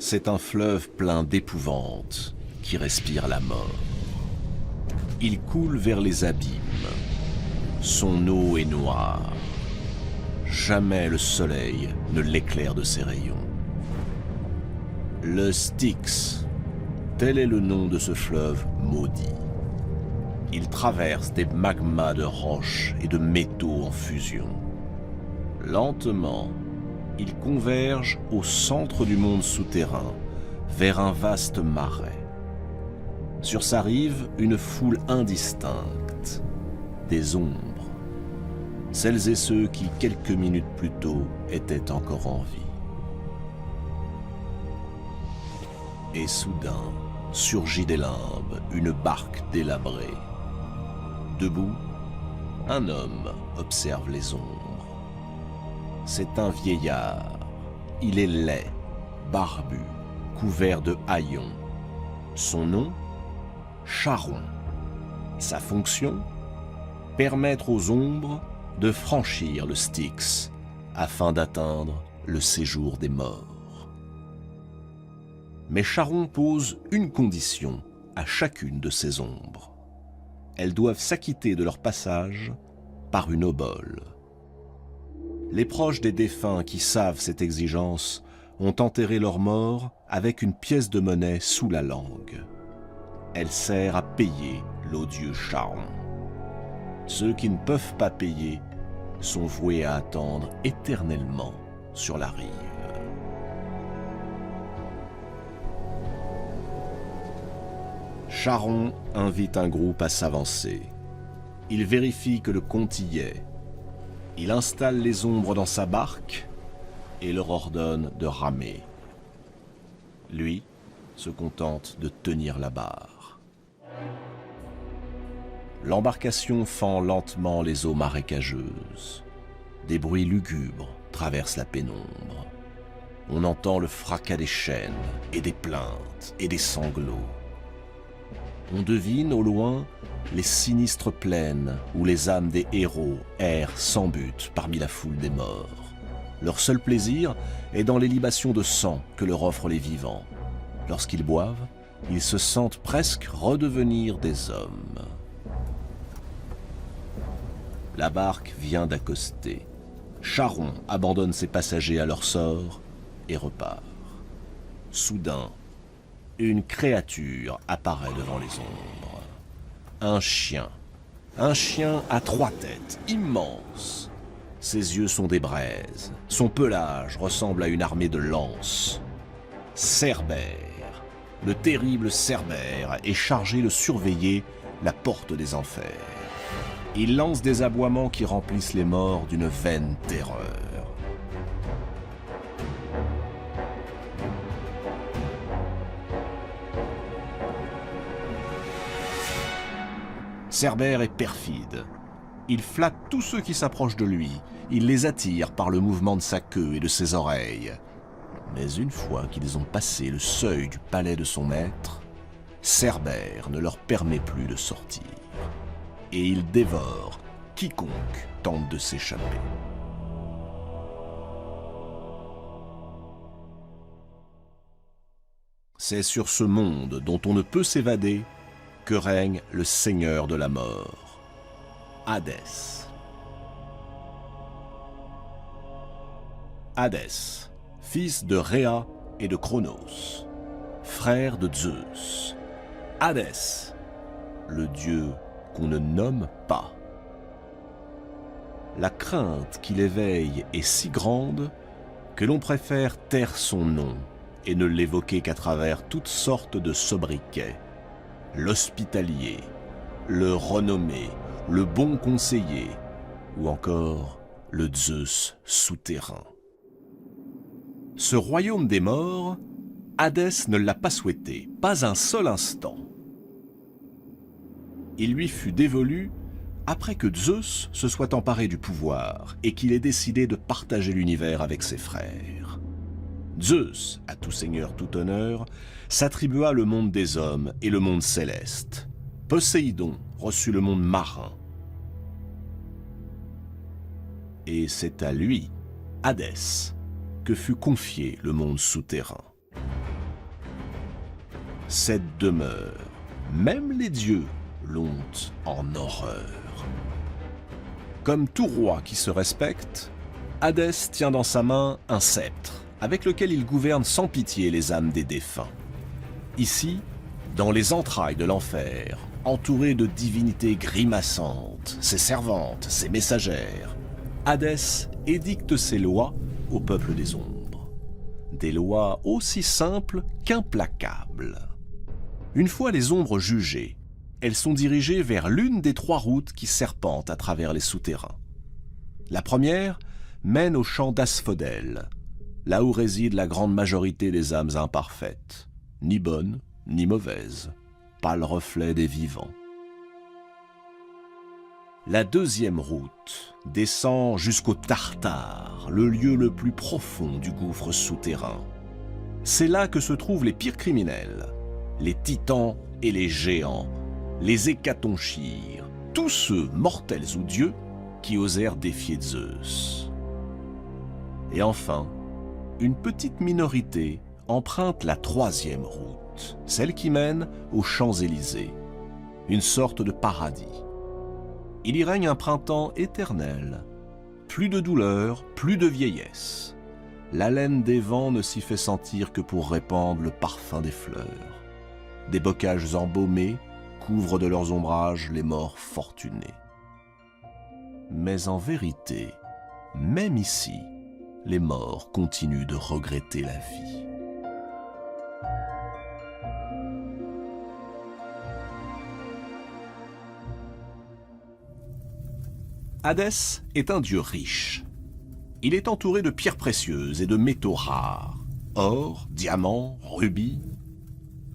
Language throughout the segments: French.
c'est un fleuve plein d'épouvante qui respire la mort. Il coule vers les abîmes. Son eau est noire. Jamais le soleil ne l'éclaire de ses rayons. Le Styx, tel est le nom de ce fleuve maudit. Il traverse des magmas de roches et de métaux en fusion. Lentement, il converge au centre du monde souterrain, vers un vaste marais. Sur sa rive, une foule indistincte, des ombres, celles et ceux qui, quelques minutes plus tôt, étaient encore en vie. Et soudain, surgit des limbes une barque délabrée. Debout, un homme observe les ombres. C'est un vieillard. Il est laid, barbu, couvert de haillons. Son nom, Charon. Sa fonction, permettre aux ombres de franchir le Styx afin d'atteindre le séjour des morts. Mais Charon pose une condition à chacune de ces ombres. Elles doivent s'acquitter de leur passage par une obole. Les proches des défunts qui savent cette exigence ont enterré leurs morts avec une pièce de monnaie sous la langue. Elle sert à payer l'odieux Charon. Ceux qui ne peuvent pas payer sont voués à attendre éternellement sur la rive. Charon invite un groupe à s'avancer. Il vérifie que le compte y est. Il installe les ombres dans sa barque et leur ordonne de ramer. Lui se contente de tenir la barre. L'embarcation fend lentement les eaux marécageuses. Des bruits lugubres traversent la pénombre. On entend le fracas des chaînes et des plaintes et des sanglots. On devine au loin les sinistres plaines où les âmes des héros errent sans but parmi la foule des morts. Leur seul plaisir est dans les libations de sang que leur offrent les vivants. Lorsqu'ils boivent, ils se sentent presque redevenir des hommes. La barque vient d'accoster. Charon abandonne ses passagers à leur sort et repart. Soudain, une créature apparaît devant les ombres. Un chien à 3 têtes, immense. Ses yeux sont des braises, son pelage ressemble à une armée de lances. Cerbère, le terrible Cerbère, est chargé de surveiller la porte des enfers. Il lance des aboiements qui remplissent les morts d'une vaine terreur. Cerbère est perfide. Il flatte tous ceux qui s'approchent de lui. Il les attire par le mouvement de sa queue et de ses oreilles. Mais une fois qu'ils ont passé le seuil du palais de son maître, Cerbère ne leur permet plus de sortir. Et il dévore quiconque tente de s'échapper. C'est sur ce monde dont on ne peut s'évader que règne le seigneur de la mort, Hadès. Hadès, fils de Rhéa et de Cronos, frère de Zeus. Hadès, le dieu qu'on ne nomme pas. La crainte qui l'éveille est si grande que l'on préfère taire son nom et ne l'évoquer qu'à travers toutes sortes de sobriquets. L'hospitalier, le renommé, le bon conseiller, ou encore le Zeus souterrain. Ce royaume des morts, Hadès ne l'a pas souhaité, pas un seul instant. Il lui fut dévolu après que Zeus se soit emparé du pouvoir et qu'il ait décidé de partager l'univers avec ses frères. Zeus, à tout seigneur, tout honneur, s'attribua le monde des hommes et le monde céleste. Poséidon reçut le monde marin. Et c'est à lui, Hadès, que fut confié le monde souterrain. cette demeure, même les dieux l'ont en horreur. Comme tout roi qui se respecte, Hadès tient dans sa main un sceptre, avec lequel il gouverne sans pitié les âmes des défunts. Ici, dans les entrailles de l'enfer, entouré de divinités grimaçantes, ses servantes, ses messagères, Hadès édicte ses lois au peuple des ombres. Des lois aussi simples qu'implacables. Une fois les ombres jugées, elles sont dirigées vers l'une des 3 routes qui serpentent à travers les souterrains. La première mène au champ d'Asphodèle, là où réside la grande majorité des âmes imparfaites, ni bonnes ni mauvaises, pas le reflet des vivants. La deuxième route descend jusqu'au Tartare, le lieu le plus profond du gouffre souterrain. C'est là que se trouvent les pires criminels, les titans et les géants, les hécatonchires, tous ceux, mortels ou dieux, qui osèrent défier Zeus. Et enfin, une petite minorité emprunte la 3e route, celle qui mène aux Champs-Élysées, une sorte de paradis. Il y règne un printemps éternel, plus de douleur, plus de vieillesse. L'haleine des vents ne s'y fait sentir que pour répandre le parfum des fleurs. Des bocages embaumés couvrent de leurs ombrages les morts fortunés. Mais en vérité, même ici, les morts continuent de regretter la vie. Hadès est un dieu riche. Il est entouré de pierres précieuses et de métaux rares, or, diamants, rubis,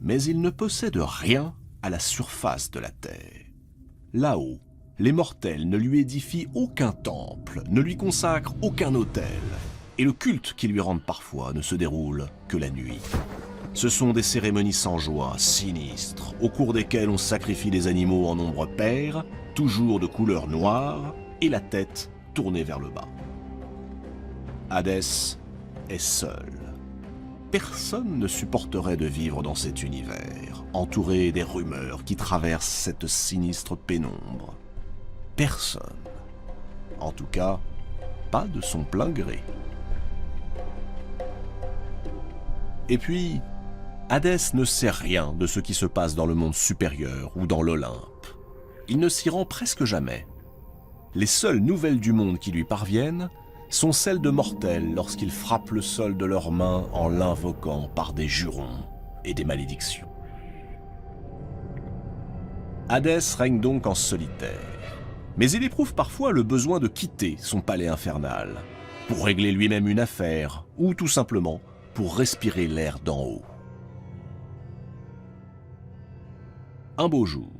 mais il ne possède rien à la surface de la terre. Là-haut, les mortels ne lui édifient aucun temple, ne lui consacrent aucun autel, et le culte qu'ils lui rendent parfois ne se déroule que la nuit. Ce sont des cérémonies sans joie, sinistres, au cours desquelles on sacrifie des animaux en nombre pair, toujours de couleur noire, et la tête tournée vers le bas. Hadès est seul. Personne ne supporterait de vivre dans cet univers, entouré des rumeurs qui traversent cette sinistre pénombre. Personne. En tout cas, pas de son plein gré. Et puis, Hadès ne sait rien de ce qui se passe dans le monde supérieur ou dans l'Olympe. Il ne s'y rend presque jamais. Les seules nouvelles du monde qui lui parviennent sont celles de mortels lorsqu'ils frappent le sol de leurs mains en l'invoquant par des jurons et des malédictions. Hadès règne donc en solitaire, mais il éprouve parfois le besoin de quitter son palais infernal pour régler lui-même une affaire ou tout simplement pour respirer l'air d'en haut. Un beau jour,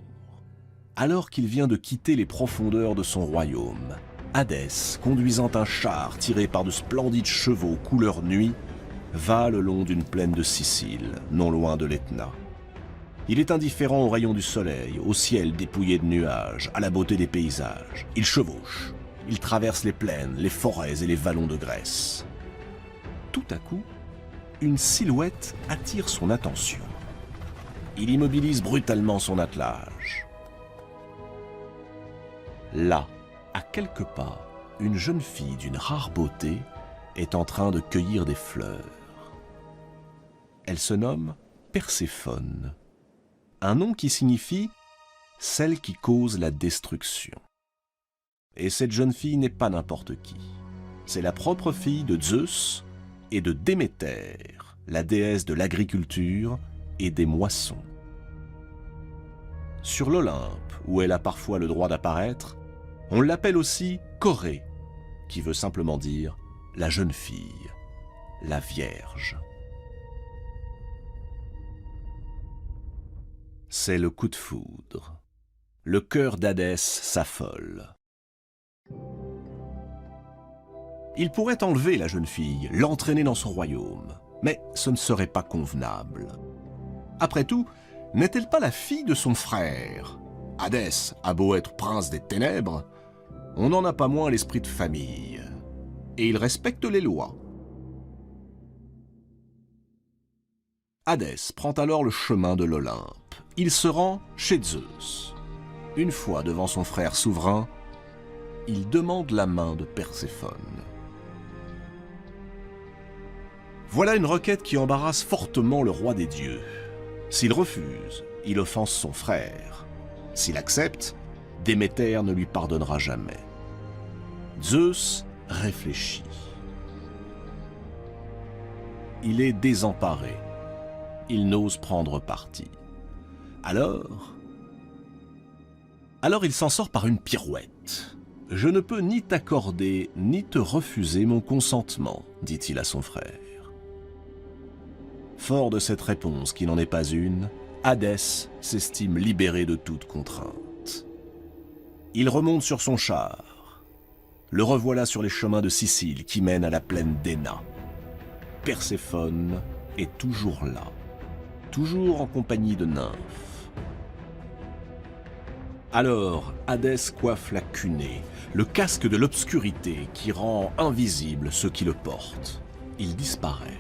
alors qu'il vient de quitter les profondeurs de son royaume, Hadès, conduisant un char tiré par de splendides chevaux couleur nuit, va le long d'une plaine de Sicile, non loin de l'Etna. Il est indifférent aux rayons du soleil, au ciel dépouillé de nuages, à la beauté des paysages. Il chevauche, il traverse les plaines, les forêts et les vallons de Grèce. Tout à coup, une silhouette attire son attention. Il immobilise brutalement son attelage. Là, à quelques pas, une jeune fille d'une rare beauté est en train de cueillir des fleurs. Elle se nomme Perséphone, un nom qui signifie « celle qui cause la destruction ». Et cette jeune fille n'est pas n'importe qui. C'est la propre fille de Zeus et de Déméter, la déesse de l'agriculture et des moissons. Sur l'Olympe, où elle a parfois le droit d'apparaître, on l'appelle aussi Corée, qui veut simplement dire la jeune fille, la Vierge. C'est le coup de foudre. Le cœur d'Hadès s'affole. Il pourrait enlever la jeune fille, l'entraîner dans son royaume, mais ce ne serait pas convenable. Après tout, n'est-elle pas la fille de son frère? Hadès a beau être prince des ténèbres, on n'en a pas moins l'esprit de famille, et il respecte les lois. Hadès prend alors le chemin de l'Olympe. Il se rend chez Zeus. Une fois devant son frère souverain, il demande la main de Perséphone. Voilà une requête qui embarrasse fortement le roi des dieux. S'il refuse, il offense son frère. S'il accepte, Déméter ne lui pardonnera jamais. Zeus réfléchit. Il est désemparé. Il n'ose prendre parti. Alors il s'en sort par une pirouette. « Je ne peux ni t'accorder, ni te refuser mon consentement, » dit-il à son frère. Fort de cette réponse, qui n'en est pas une, Hadès s'estime libéré de toute contrainte. Il remonte sur son char. Le revoilà sur les chemins de Sicile qui mènent à la plaine d'Héna. Perséphone est toujours là, toujours en compagnie de nymphes. Alors, Hadès coiffe la cunée, le casque de l'obscurité qui rend invisible ceux qui le portent. Il disparaît.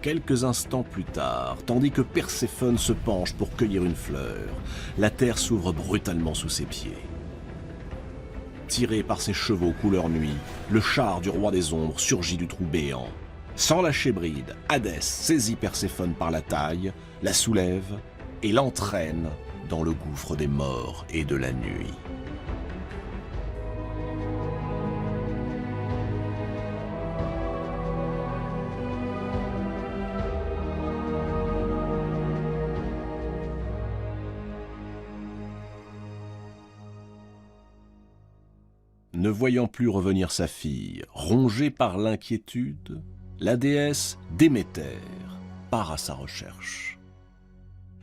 Quelques instants plus tard, tandis que Perséphone se penche pour cueillir une fleur, la terre s'ouvre brutalement sous ses pieds. Tiré par ses chevaux couleur nuit, le char du roi des ombres surgit du trou béant. Sans lâcher bride, Hadès saisit Perséphone par la taille, la soulève et l'entraîne dans le gouffre des morts et de la nuit. Ne voyant plus revenir sa fille, rongée par l'inquiétude, la déesse Déméter part à sa recherche.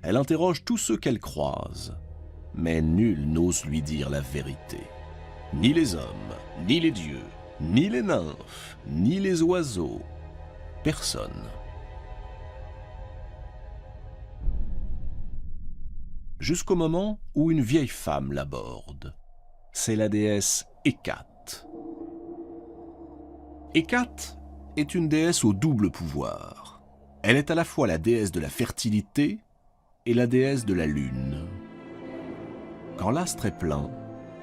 Elle interroge tous ceux qu'elle croise, mais nul n'ose lui dire la vérité. Ni les hommes, ni les dieux, ni les nymphes, ni les oiseaux. Personne. Jusqu'au moment où une vieille femme l'aborde. C'est la déesse Hécate. Hécate est une déesse au double pouvoir. Elle est à la fois la déesse de la fertilité et la déesse de la lune. Quand l'astre est plein,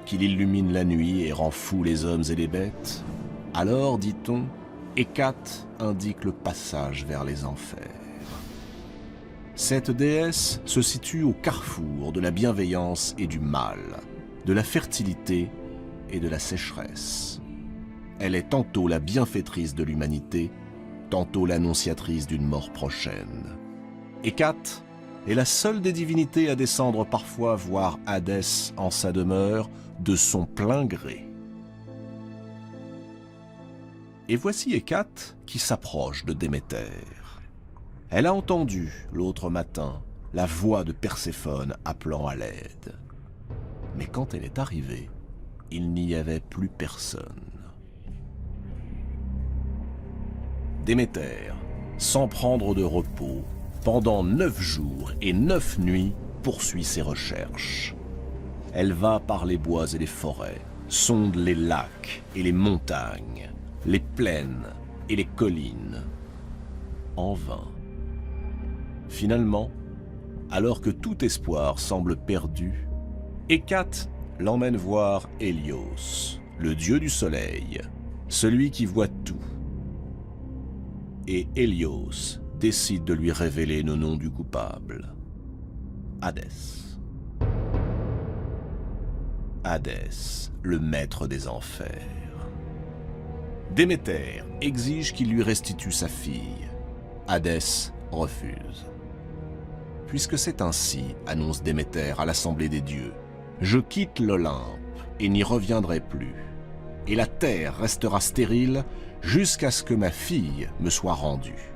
qu'il illumine la nuit et rend fous les hommes et les bêtes, alors, dit-on, Hécate indique le passage vers les enfers. Cette déesse se situe au carrefour de la bienveillance et du mal, de la fertilité et de la sécheresse. Elle est tantôt la bienfaitrice de l'humanité, tantôt l'annonciatrice d'une mort prochaine. Hécate est la seule des divinités à descendre parfois voir Hadès en sa demeure de son plein gré. Et voici Hécate qui s'approche de Déméter. Elle a entendu, l'autre matin, la voix de Perséphone appelant à l'aide. Mais quand elle est arrivée, il n'y avait plus personne. Déméter, sans prendre de repos, pendant 9 jours et 9 nuits, poursuit ses recherches. Elle va par les bois et les forêts, sonde les lacs et les montagnes, les plaines et les collines. En vain. Finalement, alors que tout espoir semble perdu, Hécate l'emmène voir Hélios, le dieu du soleil, celui qui voit tout. Et Hélios décide de lui révéler le nom du coupable, Hadès. Hadès, le maître des enfers. Déméter exige qu'il lui restitue sa fille. Hadès refuse. Puisque c'est ainsi, annonce Déméter à l'assemblée des dieux, je quitte l'Olympe et n'y reviendrai plus, et la terre restera stérile jusqu'à ce que ma fille me soit rendue.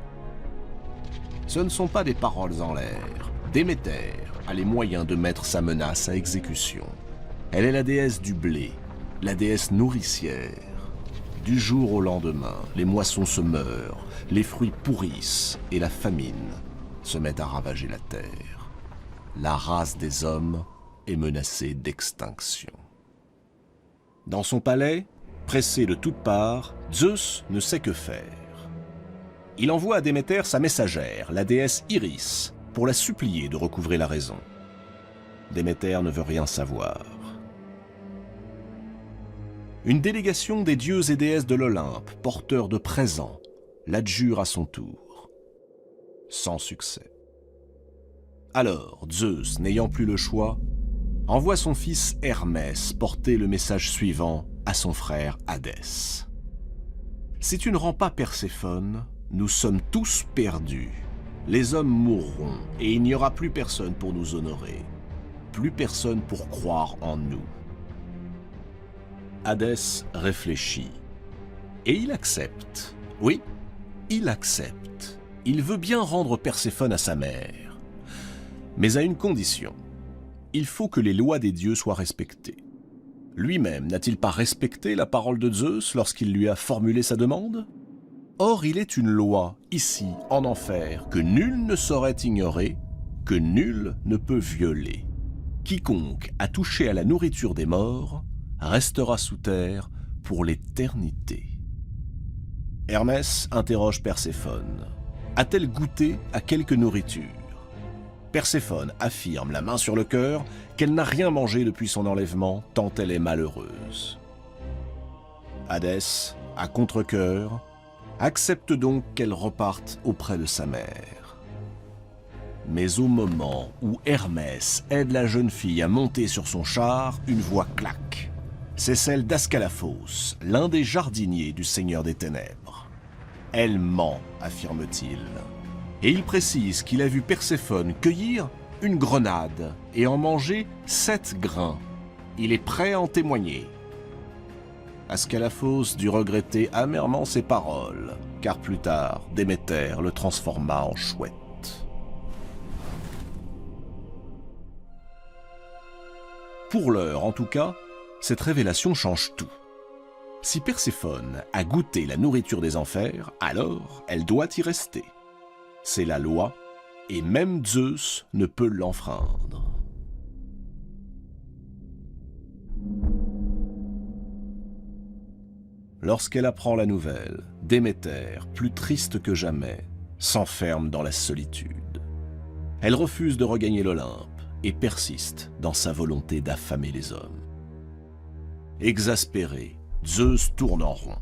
Ce ne sont pas des paroles en l'air. Déméter a les moyens de mettre sa menace à exécution. Elle est la déesse du blé, la déesse nourricière. Du jour au lendemain, les moissons se meurent, les fruits pourrissent et la famine se met à ravager la terre. La race des hommes est menacée d'extinction. Dans son palais, pressé de toutes parts, Zeus ne sait que faire. Il envoie à Déméter sa messagère, la déesse Iris, pour la supplier de recouvrer la raison. Déméter ne veut rien savoir. Une délégation des dieux et déesses de l'Olympe, porteurs de présents, l'adjure à son tour. Sans succès. Alors, Zeus, n'ayant plus le choix, envoie son fils Hermès porter le message suivant à son frère Hadès. « Si tu ne rends pas Perséphone, nous sommes tous perdus. Les hommes mourront et il n'y aura plus personne pour nous honorer. Plus personne pour croire en nous. » Hadès réfléchit. Et il accepte. Oui, il accepte. Il veut bien rendre Perséphone à sa mère. Mais à une condition. Il faut que les lois des dieux soient respectées. Lui-même n'a-t-il pas respecté la parole de Zeus lorsqu'il lui a formulé sa demande? Or, il est une loi, ici, en enfer, que nul ne saurait ignorer, que nul ne peut violer. Quiconque a touché à la nourriture des morts restera sous terre pour l'éternité. Hermès interroge Perséphone. A-t-elle goûté à quelque nourriture? Perséphone affirme, la main sur le cœur, qu'elle n'a rien mangé depuis son enlèvement, tant elle est malheureuse. Hadès, à contre-cœur, accepte donc qu'elle reparte auprès de sa mère. Mais au moment où Hermès aide la jeune fille à monter sur son char, une voix claque. C'est celle d'Ascalaphos, l'un des jardiniers du Seigneur des Ténèbres. « Elle ment », affirme-t-il. Et il précise qu'il a vu Perséphone cueillir une grenade et en manger 7 grains. Il est prêt à en témoigner. Ascalaphos dut regretter amèrement ses paroles, car plus tard, Déméter le transforma en chouette. Pour l'heure, en tout cas, cette révélation change tout. Si Perséphone a goûté la nourriture des enfers, alors elle doit y rester. C'est la loi, et même Zeus ne peut l'enfreindre. Lorsqu'elle apprend la nouvelle, Déméter, plus triste que jamais, s'enferme dans la solitude. Elle refuse de regagner l'Olympe et persiste dans sa volonté d'affamer les hommes. Exaspéré, Zeus tourne en rond.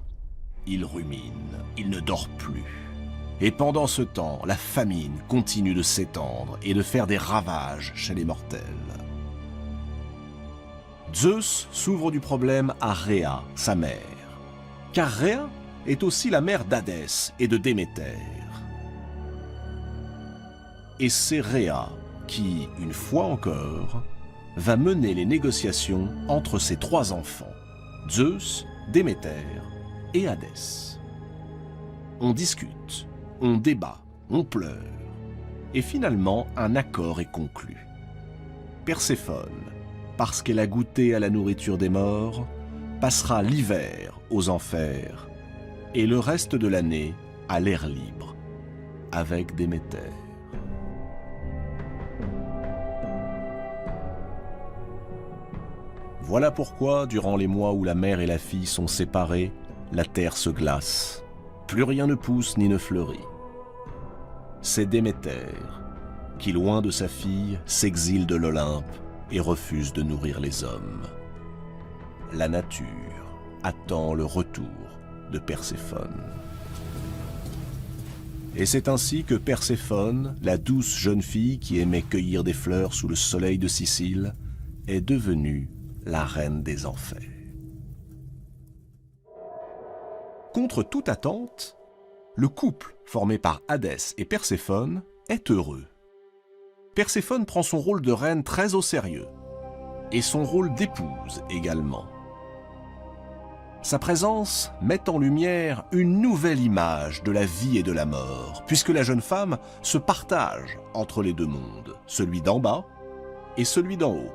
Il rumine, il ne dort plus. Et pendant ce temps, la famine continue de s'étendre et de faire des ravages chez les mortels. Zeus s'ouvre du problème à Rhéa, sa mère, car Rhéa est aussi la mère d'Hadès et de Déméter. Et c'est Rhéa qui, une fois encore, va mener les négociations entre ses 3 enfants, Zeus, Déméter et Hadès. On discute, on débat, on pleure, et finalement un accord est conclu. Perséphone, parce qu'elle a goûté à la nourriture des morts, passera l'hiver aux enfers et le reste de l'année à l'air libre, avec Déméter. Voilà pourquoi, durant les mois où la mère et la fille sont séparées, la terre se glace. Plus rien ne pousse ni ne fleurit. C'est Déméter qui, loin de sa fille, s'exile de l'Olympe et refuse de nourrir les hommes. La nature attend le retour de Perséphone. Et c'est ainsi que Perséphone, la douce jeune fille qui aimait cueillir des fleurs sous le soleil de Sicile, est devenue la reine des enfers. Contre toute attente, le couple formé par Hadès et Perséphone est heureux. Perséphone prend son rôle de reine très au sérieux, et son rôle d'épouse également. Sa présence met en lumière une nouvelle image de la vie et de la mort, puisque la jeune femme se partage entre les 2 mondes, celui d'en bas et celui d'en haut.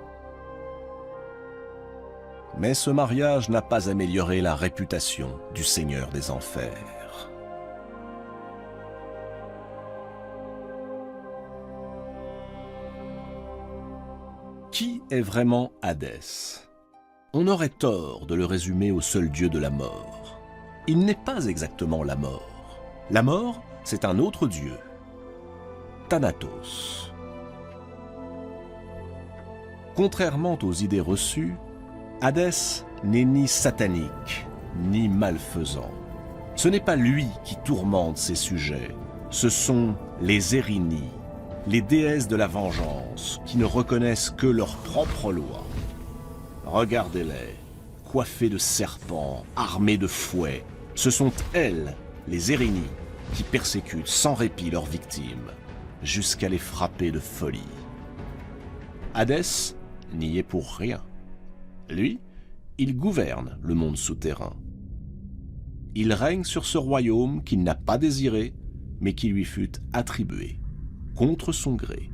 Mais ce mariage n'a pas amélioré la réputation du Seigneur des Enfers. Qui est vraiment Hadès? On aurait tort de le résumer au seul dieu de la mort. Il n'est pas exactement la mort. La mort, c'est un autre dieu, Thanatos. Contrairement aux idées reçues, Hadès n'est ni satanique, ni malfaisant. Ce n'est pas lui qui tourmente ses sujets, ce sont les Érinies, les déesses de la vengeance, qui ne reconnaissent que leurs propres lois. Regardez-les, coiffées de serpents, armées de fouets. Ce sont elles, les Érinies, qui persécutent sans répit leurs victimes, jusqu'à les frapper de folie. Hadès n'y est pour rien. Lui, il gouverne le monde souterrain. Il règne sur ce royaume qu'il n'a pas désiré, mais qui lui fut attribué, contre son gré.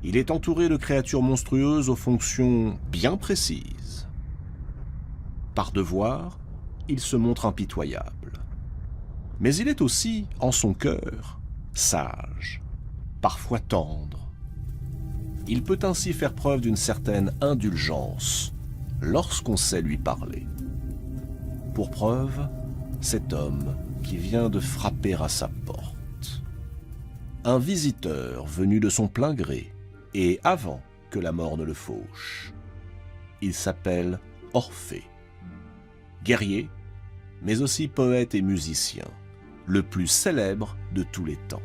Il est entouré de créatures monstrueuses aux fonctions bien précises. Par devoir, il se montre impitoyable. Mais il est aussi, en son cœur, sage, parfois tendre. Il peut ainsi faire preuve d'une certaine indulgence lorsqu'on sait lui parler. Pour preuve, cet homme qui vient de frapper à sa porte. Un visiteur venu de son plein gré, et avant que la mort ne le fauche. Il s'appelle Orphée. Guerrier, mais aussi poète et musicien, le plus célèbre de tous les temps.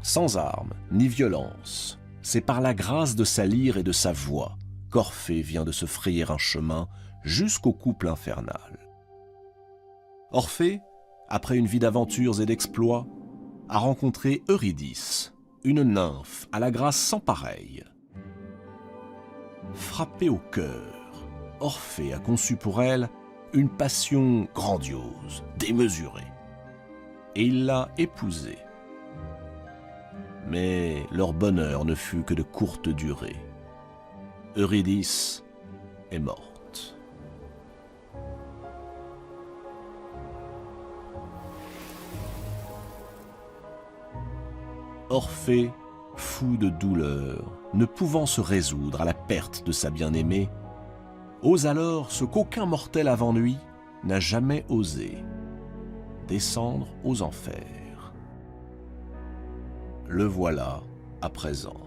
Sans armes ni violence, c'est par la grâce de sa lyre et de sa voix qu'Orphée vient de se frayer un chemin jusqu'au couple infernal. Orphée, après une vie d'aventures et d'exploits, a rencontré Eurydice, une nymphe à la grâce sans pareille. Frappé au cœur, Orphée a conçu pour elle une passion grandiose, démesurée, et il l'a épousée. Mais leur bonheur ne fut que de courte durée. Eurydice est morte. Orphée, fou de douleur, ne pouvant se résoudre à la perte de sa bien-aimée, ose alors ce qu'aucun mortel avant lui n'a jamais osé, descendre aux enfers. Le voilà à présent.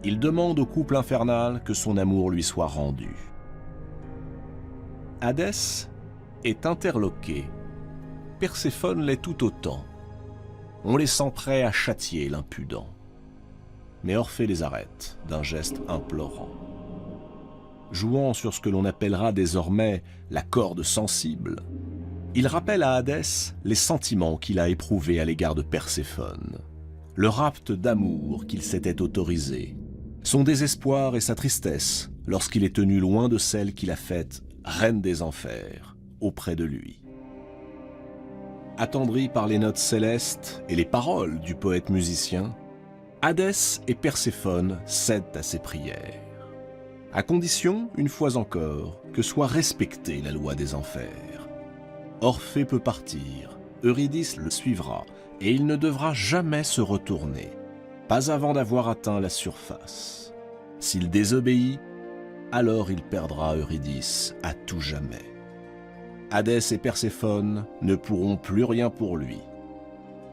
Il demande au couple infernal que son amour lui soit rendu. Hadès est interloqué, Perséphone l'est tout autant. On les sent prêts à châtier l'impudent. Mais Orphée les arrête d'un geste implorant. Jouant sur ce que l'on appellera désormais la corde sensible, il rappelle à Hadès les sentiments qu'il a éprouvés à l'égard de Perséphone, le rapt d'amour qu'il s'était autorisé, son désespoir et sa tristesse lorsqu'il est tenu loin de celle qu'il a faite reine des enfers auprès de lui. Attendri par les notes célestes et les paroles du poète musicien, Hadès et Perséphone cèdent à ses prières, à condition, une fois encore, que soit respectée la loi des enfers. Orphée peut partir, Eurydice le suivra, et il ne devra jamais se retourner, pas avant d'avoir atteint la surface. S'il désobéit, alors il perdra Eurydice à tout jamais. Hadès et Perséphone ne pourront plus rien pour lui.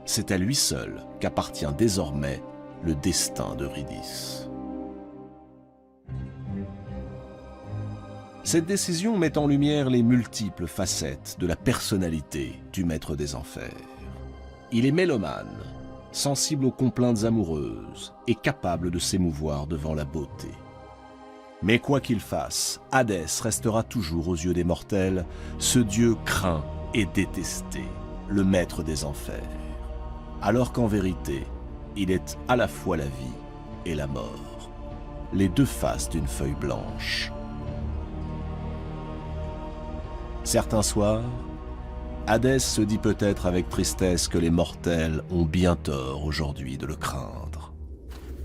C'est à lui seul qu'appartient désormais le destin d'Eurydice. Cette décision met en lumière les multiples facettes de la personnalité du maître des enfers. Il est mélomane, sensible aux complaintes amoureuses et capable de s'émouvoir devant la beauté. Mais quoi qu'il fasse, Hadès restera toujours aux yeux des mortels ce dieu craint et détesté, le maître des enfers, alors qu'en vérité, il est à la fois la vie et la mort, les deux faces d'une feuille blanche. Certains soirs, Hadès se dit peut-être avec tristesse que les mortels ont bien tort aujourd'hui de le craindre.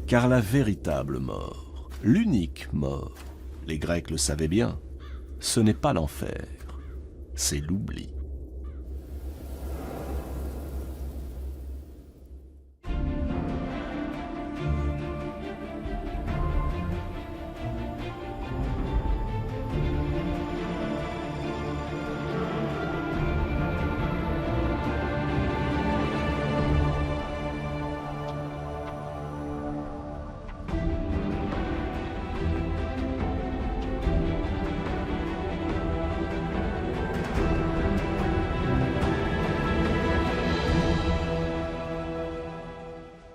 Car la véritable mort, l'unique mort, les Grecs le savaient bien, ce n'est pas l'enfer, c'est l'oubli.